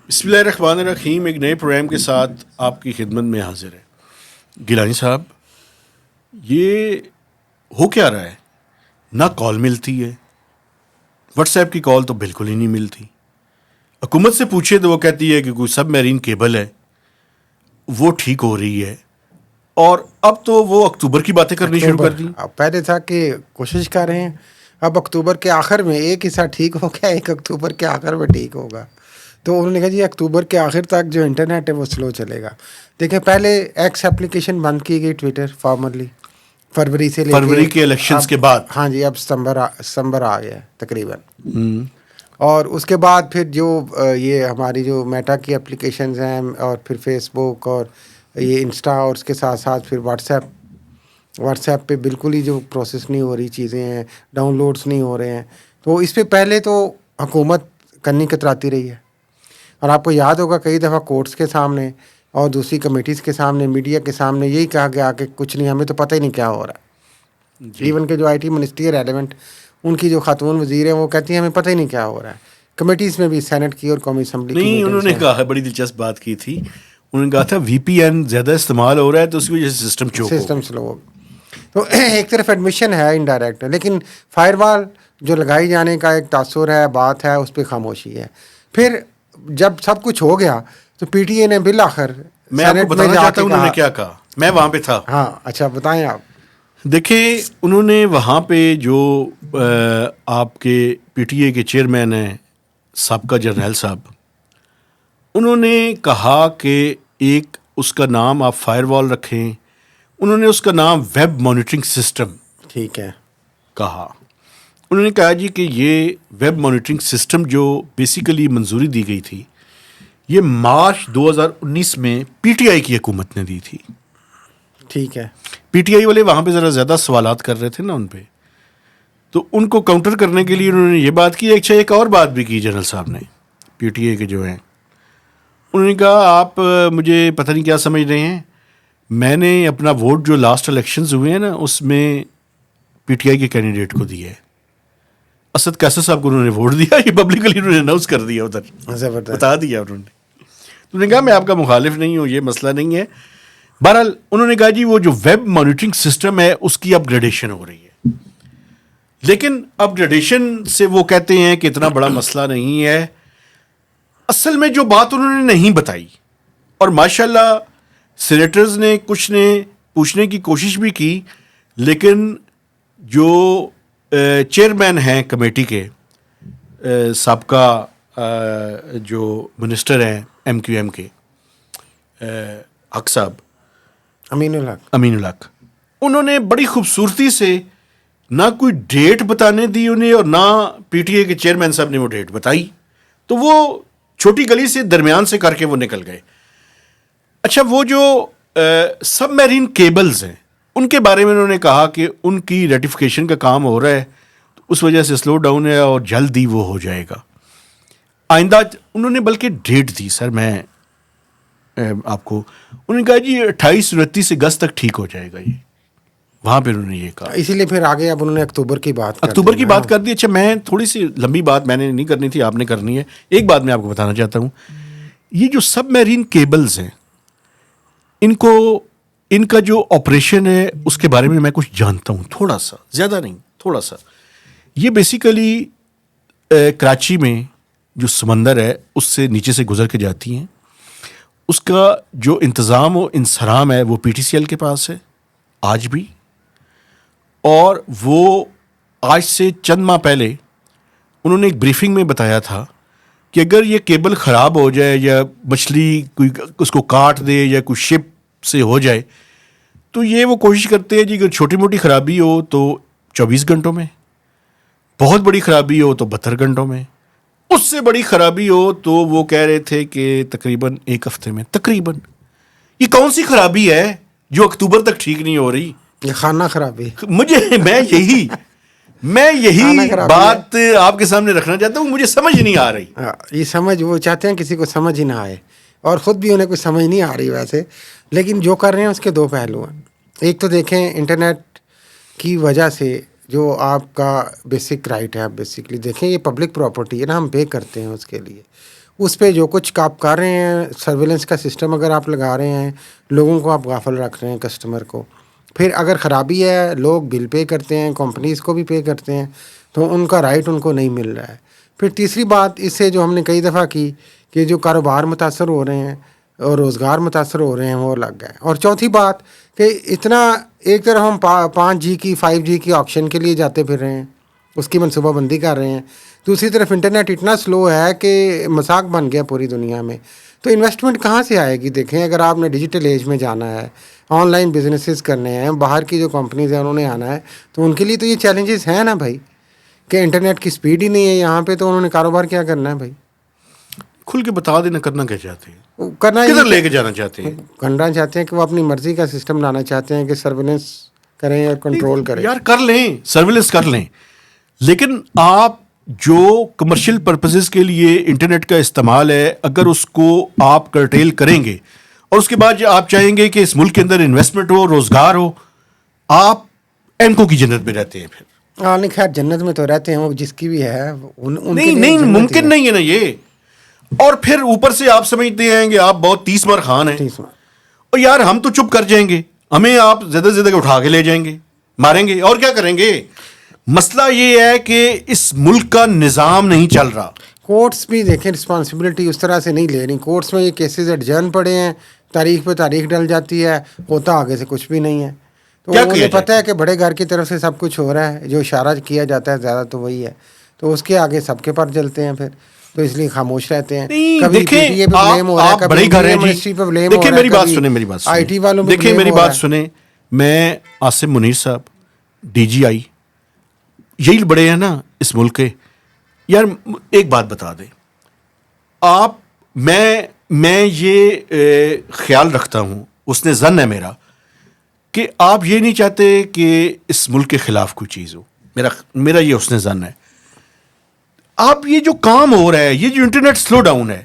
بسم اللہ الرحمن الرحیم. ایک نئے پروگرام کے ساتھ آپ کی خدمت میں حاضر ہے. گیلانی صاحب, یہ ہو کیا رہا ہے؟ نہ کال ملتی ہے, واٹس ایپ کی کال تو بالکل ہی نہیں ملتی. حکومت سے پوچھے تو وہ کہتی ہے کہ کوئی سب میرین کیبل ہے وہ ٹھیک ہو رہی ہے, اور اب تو وہ اکتوبر کی باتیں کرنی شروع کر دی. پہلے تھا کہ کوشش کر رہے ہیں, اب اکتوبر کے آخر میں ایک حصہ ٹھیک ہو گیا, ایک اکتوبر کے آخر میں ٹھیک ہوگا. تو انہوں نے کہا جی اکتوبر کے آخر تک جو انٹرنیٹ ہے وہ سلو چلے گا. دیکھیں پہلے ایکس اپلیکیشن بند کی گئی ٹویٹر فارمرلی فروری سے لے کے فروری کے الیکشنز کے بعد. ہاں جی, اب ستمبر آ گیا تقریباً. اور اس کے بعد پھر جو یہ ہماری جو میٹا کی اپلیکیشنز ہیں, اور پھر فیس بک اور یہ انسٹا, اور اس کے ساتھ ساتھ پھر واٹس ایپ پہ بالکل ہی جو پروسیس نہیں ہو رہی چیزیں ہیں, ڈاؤن لوڈس نہیں ہو رہے ہیں. تو اس پہ پہلے تو حکومت کرنی کتراتی رہی ہے, اور آپ کو یاد ہوگا کئی دفعہ کورٹس کے سامنے اور دوسری کمیٹیز کے سامنے, میڈیا کے سامنے یہی کہا گیا کہ کچھ نہیں, ہمیں تو پتہ ہی نہیں کیا ہو رہا ہے. ایون کہ جو آئی ٹی منسٹری ہے ریلیونٹ, ان کی جو خاتون وزیر ہیں وہ کہتی ہیں ہمیں پتہ ہی نہیں کیا ہو رہا ہے. کمیٹیز میں بھی سینٹ کی اور قومی اسمبلی کی نہیں, انہوں نے کہا بڑی دلچسپ بات کی تھی. انہوں نے کہا تھا وی پی این زیادہ استعمال ہو رہا ہے تو اس کی وجہ سے سسٹم سلو ہو. تو ایک طرف ایڈمیشن ہے انڈائریکٹ, لیکن فائر وال جو لگائی جانے کا ایک تاثر ہے, بات ہے, اس پہ خاموشی ہے. پھر جب سب کچھ ہو گیا تو پی ٹی اے نے بالآخر میں آپ کو بتانا چاہتا ہوں انہوں نے کیا کہا. میں وہاں پہ تھا. ہاں اچھا, بتائیں آپ. دیکھیں, انہوں نے وہاں پہ جو آپ کے پی ٹی اے کے چیئرمین ہیں سابقہ جرنیل صاحب, انہوں نے کہا کہ ایک اس کا نام آپ فائر وال رکھیں. انہوں نے اس کا نام ویب مانیٹرنگ سسٹم ٹھیک ہے کہا. انہوں نے کہا جی کہ یہ ویب مانیٹرنگ سسٹم جو بیسیکلی منظوری دی گئی تھی, یہ مارچ 2019 میں پی ٹی آئی کی حکومت نے دی تھی. ٹھیک ہے. پی ٹی آئی والے وہاں پہ ذرا زیادہ سوالات کر رہے تھے نا ان پہ, تو ان کو کاؤنٹر کرنے کے لیے انہوں نے یہ بات کی. اچھا, ایک اور بات بھی کی جنرل صاحب نے پی ٹی اے کے جو ہیں, انہوں نے کہا آپ مجھے پتہ نہیں کیا سمجھ رہے ہیں, میں نے اپنا ووٹ جو لاسٹ الیکشنز ہوئے ہیں نا اس میں پی ٹی آئی کے کینڈیڈیٹ کو دیا ہے. اسد قیصر صاحب کو انہوں نے ووٹ دیا, یہ پبلکلی انہوں نے اناؤنس کر دیا, ادھر بتا دیا انہوں نے. تو نے کہا میں آپ کا مخالف نہیں ہوں, یہ مسئلہ نہیں ہے. بہرحال انہوں نے کہا جی وہ جو ویب مانیٹرنگ سسٹم ہے اس کی اپ گریڈیشن ہو رہی ہے, لیکن اپ گریڈیشن سے وہ کہتے ہیں کہ اتنا بڑا مسئلہ نہیں ہے. اصل میں جو بات انہوں نے نہیں بتائی, اور ماشاء اللہ سینیٹرز نے کچھ نے پوچھنے کی کوشش بھی کی, لیکن جو چیئرمین ہیں کمیٹی کے سابقہ جو منسٹر ہیں ایم کیو ایم کے حق صاحب, امین الحق, انہوں نے بڑی خوبصورتی سے نہ کوئی ڈیٹ بتانے دی انہیں, اور نہ پی ٹی اے کے چیئرمین صاحب نے وہ ڈیٹ بتائی. تو وہ چھوٹی گلی سے درمیان سے کر کے وہ نکل گئے. اچھا, وہ جو سب میرین کیبلز ہیں ان کے بارے میں انہوں نے کہا کہ ان کی ریٹیفیکیشن کا کام ہو رہا ہے, تو اس وجہ سے سلو ڈاؤن ہے اور جلد ہی وہ ہو جائے گا آئندہ. انہوں نے بلکہ ڈیٹ دی سر, میں آپ کو, انہوں نے کہا جی 28-29 اگست تک ٹھیک ہو جائے گا. یہ وہاں پہ انہوں نے یہ کہا, اسی لیے پھر آگے اب انہوں نے اکتوبر کی بات کر دی. اچھا, میں تھوڑی سی لمبی بات میں نے نہیں کرنی تھی, آپ نے کرنی ہے. ایک بات میں آپ کو بتانا چاہتا ہوں, یہ جو سب میرین کیبلز ہیں ان کا جو آپریشن ہے اس کے بارے میں کچھ جانتا ہوں, تھوڑا سا, زیادہ نہیں, تھوڑا سا. یہ بیسیکلی کراچی میں جو سمندر ہے اس سے نیچے سے گزر کے جاتی ہیں. اس کا جو انتظام و انصرام ہے وہ پی ٹی سی ایل کے پاس ہے آج بھی, اور وہ آج سے چند ماہ پہلے انہوں نے ایک بریفنگ میں بتایا تھا کہ اگر یہ کیبل خراب ہو جائے یا مچھلی کوئی اس کو کاٹ دے یا کوئی شپ سے ہو جائے, تو یہ وہ کوشش کرتے ہیں جی اگر چھوٹی موٹی خرابی ہو تو 24 گھنٹوں میں, بہت بڑی خرابی ہو تو 72 گھنٹوں میں, اس سے بڑی خرابی ہو تو وہ کہہ رہے تھے کہ تقریباً 1 ہفتے میں. تقریباً یہ کون سی خرابی ہے جو اکتوبر تک ٹھیک نہیں ہو رہی؟ یہ خانہ خرابی. میں یہی بات آپ کے سامنے رکھنا چاہتا ہوں, مجھے سمجھ نہیں آ رہی. یہ سمجھ وہ چاہتے ہیں کسی کو سمجھ ہی نہ آئے, اور خود بھی انہیں کوئی سمجھ نہیں آ رہی ویسے, لیکن جو کر رہے ہیں اس کے 2 پہلو ہیں. ایک تو دیکھیں انٹرنیٹ کی وجہ سے جو آپ کا بیسک رائٹ ہے, آپ بیسکلی دیکھیں یہ پبلک پراپرٹی ہے نا, ہم پے کرتے ہیں اس کے لیے, اس پہ جو کچھ آپ کر رہے ہیں، سرویلنس کا سسٹم اگر آپ لگا رہے ہیں، لوگوں کو آپ غافل رکھ رہے ہیں، کسٹمر کو، پھر اگر خرابی ہے، لوگ بل پے کرتے ہیں، کمپنیز کو بھی پے کرتے ہیں، تو ان کا رائٹ ان کو نہیں مل رہا ہے. پھر تیسری بات اس سے جو ہم نے کئی دفعہ کی کہ جو کاروبار متاثر ہو رہے ہیں اور روزگار متاثر ہو رہے ہیں وہ الگ ہے. اور چوتھی بات کہ اتنا ایک طرف ہم 5G کی 5G کی آکشن کے لیے جاتے پھر رہے ہیں، اس کی منصوبہ بندی کر رہے ہیں، دوسری طرف انٹرنیٹ اتنا سلو ہے کہ مذاق بن گیا پوری دنیا میں. تو انویسٹمنٹ کہاں سے آئے گی؟ دیکھیں، اگر آپ نے ڈیجیٹل ایج میں جانا ہے، آن لائن بزنسز کرنے ہیں، باہر کی جو کمپنیز ہیں انہوں نے آنا ہے، تو ان کے لیے تو یہ چیلنجز ہیں نا بھائی، کہ انٹرنیٹ کی سپیڈ ہی نہیں ہے یہاں پہ، تو انہوں نے کاروبار کیا کرنا ہے بھائی؟ کھل کے بتا دینا کرنا کیا چاہتے ہیں، کرنا کدھر یہ لے کے جانا چاہتے ہیں. کرنا چاہتے ہیں کہ وہ اپنی مرضی کا سسٹم لانا چاہتے ہیں کہ سرویلنس کریں اور کنٹرول کریں. یار کر لیں، سرویلنس کر لیں، لیکن آپ جو کمرشل پرپزز کے لیے انٹرنیٹ کا استعمال ہے، اگر اس کو آپ کرٹیل کریں گے اور اس کے بعد آپ چاہیں گے کہ اس ملک کے اندر انویسٹمنٹ ہو، روزگار ہو، آپ اینکو کی جنت میں رہتے ہیں. پھر نہیں، خیر جنت میں تو رہتے ہیں وہ، جس کی بھی ہے نہیں ممکن نہیں ہے نا یہ. اور پھر اوپر سے آپ سمجھتے ہیں کہ آپ بہت 30 مار خان ہیں، اور یار ہم تو چپ کر جائیں گے، ہمیں آپ زیادہ سے زیادہ اٹھا کے لے جائیں گے، ماریں گے، اور کیا کریں گے. مسئلہ یہ ہے کہ اس ملک کا نظام نہیں چل رہا. کورٹس بھی دیکھیں رسپانسبلٹی اس طرح سے نہیں لے رہی. کورٹس میں یہ کیسز ایڈجرن پڑے ہیں، تاریخ پہ تاریخ ڈل جاتی ہے، ہوتا آگے سے کچھ بھی نہیں ہے. تو انہیں پتہ ہے کہ بڑے گھر کی طرف سے سب کچھ ہو رہا ہے، جو اشارہ کیا جاتا ہے زیادہ تو وہی ہے، تو اس کے آگے سب کے پر جلتے ہیں پھر، تو اس لیے خاموش رہتے ہیں. کبھی پی ٹی اے پہ بلیم ہو رہا ہے، کبھی منسٹری پہ بلیم ہو رہا ہے، میری بات سنیں، میری بات آئی ٹی والوں پہ دیکھیں، بلیم میری ہو رہا بات ہے. سنیں. میں عاصم منیر صاحب DGI یہی بڑے ہیں نا اس ملک کے. یار ایک بات بتا دیں آپ، میں یہ خیال رکھتا ہوں، اس نے ظن ہے میرا کہ آپ یہ نہیں چاہتے کہ اس ملک کے خلاف کوئی چیز ہو. میرا یہ اس نے ظن ہے. آپ یہ جو کام ہو رہا ہے، یہ جو انٹرنیٹ سلو ڈاؤن ہے،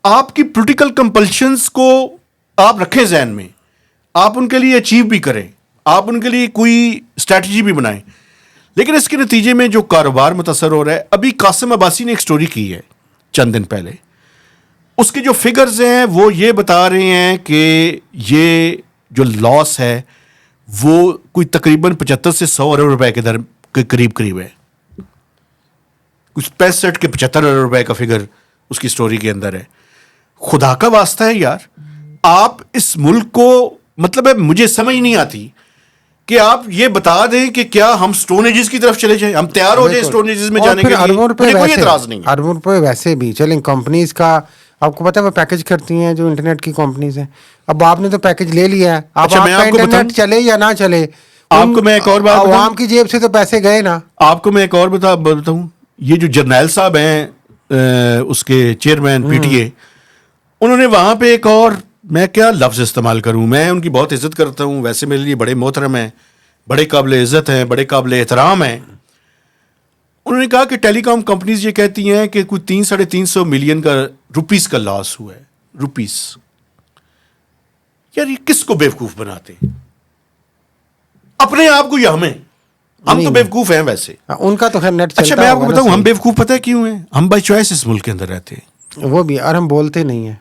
آپ کی پولیٹیکل کمپلشنس کو آپ رکھیں ذہن میں، آپ ان کے لیے اچیو بھی کریں، آپ ان کے لیے کوئی اسٹریٹجی بھی بنائیں، لیکن اس کے نتیجے میں جو کاروبار متاثر ہو رہا ہے. ابھی قاسم عباسی نے ایک سٹوری کی ہے چند دن پہلے، اس کے جو فگرز ہیں وہ یہ بتا رہے ہیں کہ یہ جو لاس ہے وہ کوئی تقریباً 75 سے 100 ارب روپے کے قریب ہے. کچھ 65 کے 75 ارب روپے کا فگر اس کی سٹوری کے اندر ہے. خدا کا واسطہ ہے یار، آپ اس ملک کو، مطلب ہے مجھے سمجھ نہیں آتی کہ آپ یہ بتا دیں کہ کیا ہم سٹون ایجز کی طرف چلے جائیں، ہم تیار ہو جائیں سٹون ایجز میں جانے کے لیے. مجھے کوئی اعتراض نہیں ہے. اربوں روپے ویسے بھی چلیں، کمپنیز کا آپ کو پتہ ہے وہ پیکج کرتی ہیں جو انٹرنیٹ کی کمپنیز ہیں. اب آپ نے تو پیکج لے لیا ہے، اب آپ کا انٹرنیٹ چلے یا نہ چلے، آپ کو میں ایک اور بات بتاؤں، عوام کی جیب سے تو پیسے گئے نا. آپ کو میں ایک اور بتاؤں، یہ جو جرنیل صاحب ہیں اس کے چیئرمین PTA، انہوں نے وہاں پہ ایک اور، میں کیا لفظ استعمال کروں، میں ان کی بہت عزت کرتا ہوں، ویسے میرے لیے بڑے محترم ہیں، بڑے قابل عزت ہیں، بڑے قابل احترام ہیں. انہوں نے کہا کہ ٹیلی کام کمپنیز یہ کہتی ہیں کہ کوئی 300-350 ملین کا روپیز کا لاس ہوا ہے. روپیز. یار یہ کس کو بیوقوف بناتے ہیں؟ اپنے آپ کو یا ہمیں؟ ہم تو بیوقوف ہیں ویسے. ان کا تو خیر نیٹ چلتا. اچھا میں آپ کو بتاؤں ہم بیوقوف پتہ ہے کیوں ہیں؟ ہم بائی چوائس اس ملک کے اندر رہتے ہیں. وہ بھی، اور ہم بولتے نہیں ہیں،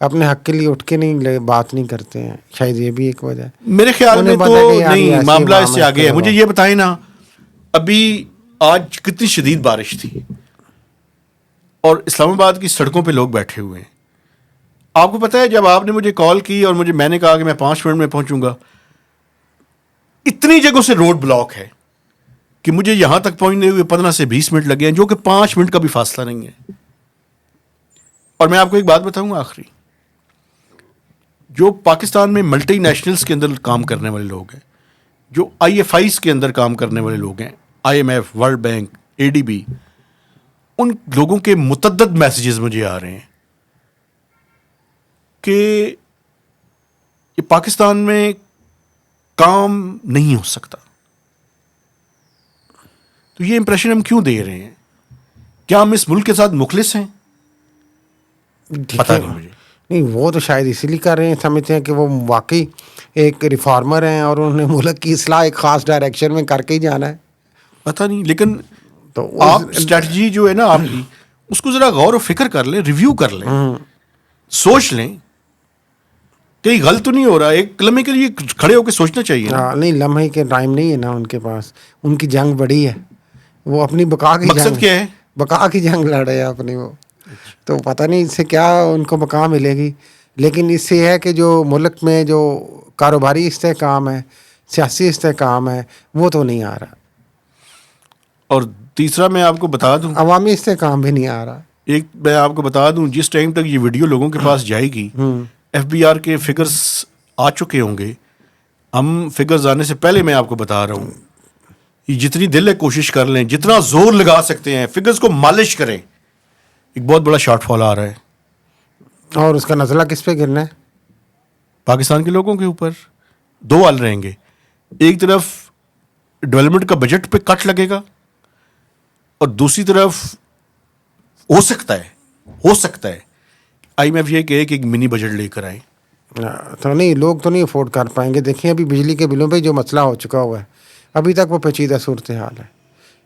اپنے حق کے لیے اٹھ کے نہیں بات نہیں کرتے ہیں، شاید یہ بھی ایک وجہ ہے. میرے خیال میں تو نہیں، معاملہ اس سے آگے ہے. مجھے یہ بتائیں نا، ابھی آج کتنی شدید بارش تھی اور اسلام آباد کی سڑکوں پہ لوگ بیٹھے ہوئے ہیں. آپ کو پتہ ہے جب آپ نے مجھے کال کی اور میں نے کہا کہ میں 5 منٹ میں پہنچوں گا، اتنی جگہوں سے روڈ بلاک ہے کہ مجھے یہاں تک پہنچنے ہوئے 15 سے 20 منٹ لگے ہیں، جو کہ 5 منٹ کا بھی فاصلہ نہیں ہے. اور میں آپ کو ایک بات بتاؤں گا آخری، جو پاکستان میں ملٹی نیشنلز کے اندر کام کرنے والے لوگ ہیں، جو IFIs کے اندر کام کرنے والے لوگ ہیں، IMF، ورلڈ بینک، ADB، ان لوگوں کے متعدد میسیجز مجھے آ رہے ہیں کہ یہ پاکستان میں کام نہیں ہو سکتا. تو یہ امپریشن ہم کیوں دے رہے ہیں؟ کیا ہم اس ملک کے ساتھ مخلص ہیں؟ پتہ نہیں مجھے. نہیں، وہ تو شاید اسی لیے کر رہے ہیں، سمجھتے ہیں کہ وہ واقعی ایک ریفارمر ہیں اور انہوں نے ملک کی اصلاح ایک خاص ڈائریکشن میں کر کے ہی جانا ہے. پتہ نہیں، لیکن تو آپ اسٹریٹجی جو ہے نا آپ کی، اس کو ذرا غور و فکر کر لیں, ریویو کر لیں, سوچ لیں کہیں غلط تو نہیں ہو رہا. ایک لمحے کے لیے کھڑے ہو کے سوچنا چاہیے. نہیں, لمحے کے ٹائم نہیں ہے نا ان کے پاس, ان کی جنگ بڑی ہے, وہ اپنی بقا کی مقصد کیا ہے؟ بقا کی جنگ لڑ رہے ہیں اپنی وہ. تو پتہ نہیں اس سے کیا ان کو بقا ملے گی, لیکن اس سے ہے کہ جو ملک میں جو کاروباری استحکام ہے, سیاسی استحکام ہے, وہ تو نہیں آ رہا. اور تیسرا میں آپ کو بتا دوں, عوامی استحکام بھی نہیں آ رہا. ایک میں آپ کو بتا دوں, جس ٹائم تک یہ ویڈیو لوگوں کے پاس جائے گی, ایف بی آر کے فگرز آ چکے ہوں گے. ہم فگرز آنے سے پہلے میں آپ کو بتا رہا ہوں, یہ جتنی دل ہے کوشش کر لیں, جتنا زور لگا سکتے ہیں فگرز کو مالش کریں. ایک بہت بڑا شارٹ فال آ رہا ہے, اور اس کا نزلہ کس پہ گرنا ہے؟ پاکستان کے لوگوں کے اوپر. دو حل رہیں گے, ایک طرف ڈیولپمنٹ کا بجٹ پہ کٹ لگے گا, اور دوسری طرف ہو سکتا ہے آئی ایم ایف یہ کہ ایک منی بجٹ لے کر آئیں. تو نہیں, لوگ تو نہیں افورڈ کر پائیں گے. دیکھیں ابھی بجلی کے بلوں پہ جو مسئلہ ہو چکا ہوا ہے, ابھی تک وہ پیچیدہ صورتحال ہے.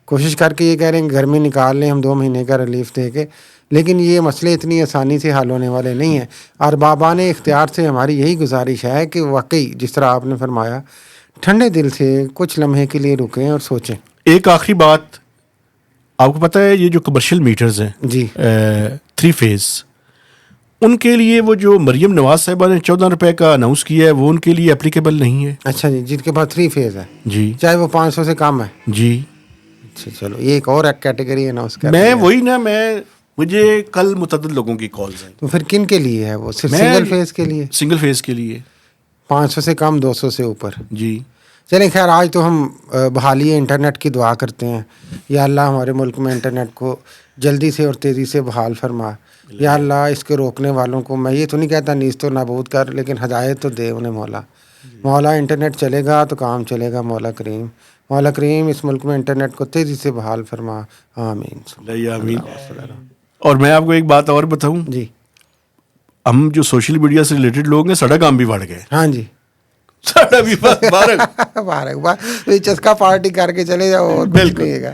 کوشش کر کے یہ کہہ رہے ہیں کہ گرمی نکال لیں ہم 2 مہینے کا ریلیف دے کے, لیکن یہ مسئلے اتنی آسانی سے حل ہونے والے نہیں ہیں. اور اربابان اختیار سے ہماری یہی گزارش ہے کہ واقعی جس طرح آپ نے فرمایا, ٹھنڈے دل سے کچھ لمحے کے لیے رکیں اور سوچیں. ایک آخری بات, آپ کو پتہ ہے یہ جو کمرشل میٹرز ہیں جی 3 فیز, ان کے لیے وہ جو مریم نواز صاحبہ نے 14 روپے کا اناؤنس کیا ہے, وہ ان کے لیے اپلیکیبل نہیں ہے. اچھا جی, جن کے پاس 3 فیز ہے, جی چاہے وہ 500 سے کم ہے. جی اچھا چلو, یہ ایک اور کیٹیگری ہے نا اس کا. میں وہی نا, مجھے کل متعدد لوگوں کی کالز ہیں. تو پھر کن کے لیے ہے وہ؟ صرف سنگل فیز کے لیے؟ سنگل فیز کے لیے 500 سے کم, 200 سے اوپر. جی چلیں خیر, آج تو ہم بحالی انٹرنیٹ کی دعا کرتے ہیں. یا اللہ ہمارے ملک میں انٹرنیٹ کو جلدی سے اور تیزی سے بحال فرما. یا اللہ اس کے روکنے والوں کو, میں یہ تو نہیں کہتا نیست و نابود کر, لیکن ہدایت تو دے انہیں مولا. مولا انٹرنیٹ چلے گا تو کام چلے گا. مولا کریم اس ملک میں انٹرنیٹ کو تیزی سے بحال فرما. آمین آمین. اور میں آپ کو ایک بات اور بتاؤں, جی. ہم جو سوشل میڈیا سے ریلیٹڈ لوگ ہیں, سڑا کام بھی بڑھ گئے. ہاں جی, سڑا بھی بارک چسکا پارٹی کر کے چلے جاؤ. بالکل.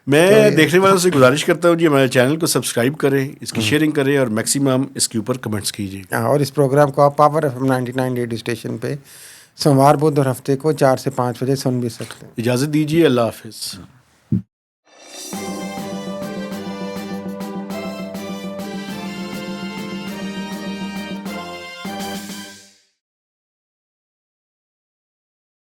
میں دیکھنے والوں سے گزارش کرتا ہوں جی, ہمارے چینل کو سبسکرائب کریں, اس کی شیئرنگ کریں, اور میکسیمم اس کے اوپر کمنٹس کیجیے. اور اس پروگرام کو آپ پاور FM 99 ریڈیو اسٹیشن پہ سوموار, بدھ اور ہفتے کو 4 سے 5 بجے سن بھی سکتے ہیں. اجازت دیجیے, اللہ حافظ.